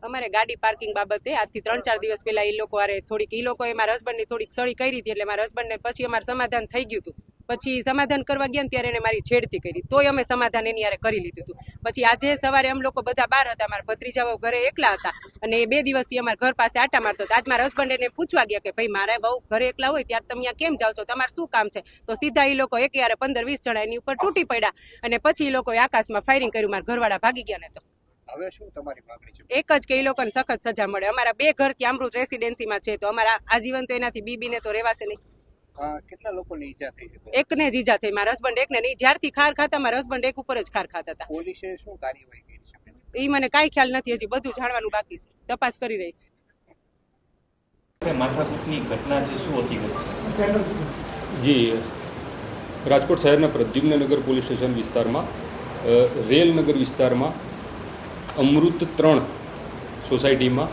અમારે ગાડી પાર્કિંગ બાબતે આજથી 3-4 દિવસ પહેલા એ લોકો આરે થોડીક એ લોકોએ મારા હસબન્ડની થોડીક સળી કરી હતી, એટલે મારા હસબન્ડને પછી અમારે સમાધાન થઈ ગયું હતું. પછી સમાધાન કરવા ગયા ને ત્યારે એને મારી છેડતી કરી, તોય અમે સમાધાન એની યારે કરી લીધું હતું. પછી આજે સવારે અમે લોકો બધા બહાર હતા, મારા ભત્રીજાઓ ઘરે એકલા હતા અને એ 2 દિવસથી અમારા ઘર પાસે આટા મારતો હતો. આજ મારા હસબન્ડ એને પૂછવા ગયા કે ભાઈ મારા બહુ ઘરે એકલા હોય ત્યારે તમે અહીંયા કેમ જાઓ છો, તમારે શું કામ છે? તો સીધા એ લોકો એક યારે 15-20 જણા એની ઉપર તૂટી પડ્યા અને પછી એ લોકોએ આકાશમાં ફાયરિંગ કર્યું. મારા ઘરવાળા ભાગી ગયા ને તો હવે શું તમારી માંગણી છે? એક જ કે એ લોકોને સખત સજા મળે. અમારા 2 ઘર ત્યાં અમૃત રેસિડેન્સીમાં છે, તો અમારા આજીવન તો એનાથી બીબીને તો રહેવાશે નહીં. કેટલા લોકોને ઈજા થઈ છે? એકને જ ઈજા થઈ, મારા હસબન્ડ એકને નહીં. જ્યારથી ખાર ખાતા મારા હસબન્ડ એક ઉપર જ ખાર ખાતા હતા. પોલીસે શું કાર્યવાહી કરી છે? એ મને કાંઈ ખ્યાલ નથી, હજી બધું જાણવાનું બાકી છે, તપાસ કરી રહી છે. માથાકૂટની ઘટના છે, શું હકીકત છે? જી, રાજકોટ શહેરના પ્રદ્યુમ્નનગર પોલીસ સ્ટેશન વિસ્તારમાં રેલનગર વિસ્તારમાં અમૃત 3 સોસાયટીમાં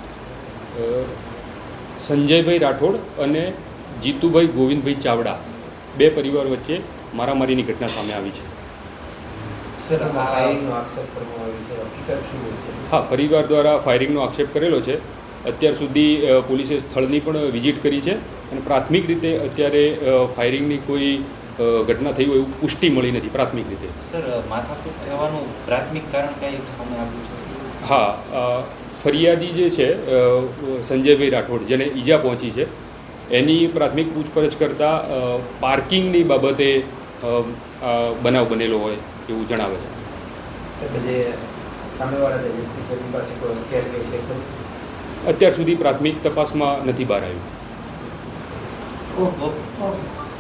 સંજયભાઈ રાઠોડ અને જીતુભાઈ ગોવિંદભાઈ ચાવડા 2 પરિવાર વચ્ચે મારામારીની ઘટના સામે આવી છે. હા, પરિવાર દ્વારા ફાયરિંગનો આક્ષેપ કરેલો છે. અત્યાર સુધી પોલીસે સ્થળની પણ વિઝિટ કરી છે અને પ્રાથમિક રીતે અત્યારે ફાયરિંગની કોઈ ઘટના થઈ હોય એવું પુષ્ટિ મળી નથી પ્રાથમિક રીતે. સર, માથાકૂટ થવાનું પ્રાથમિક કારણ કઈ સામે આવ્યું છે? હા, ફરિયાદી જે છે સંજયભાઈ રાઠોડ, જેને ઈજા પહોંચી છે, એની પ્રાથમિક પૂછપરછ કરતાં પાર્કિંગની બાબતે બનાવ બનેલો હોય એવું જણાવે છે. અત્યાર સુધી પ્રાથમિક તપાસમાં નથી બહાર આવ્યું.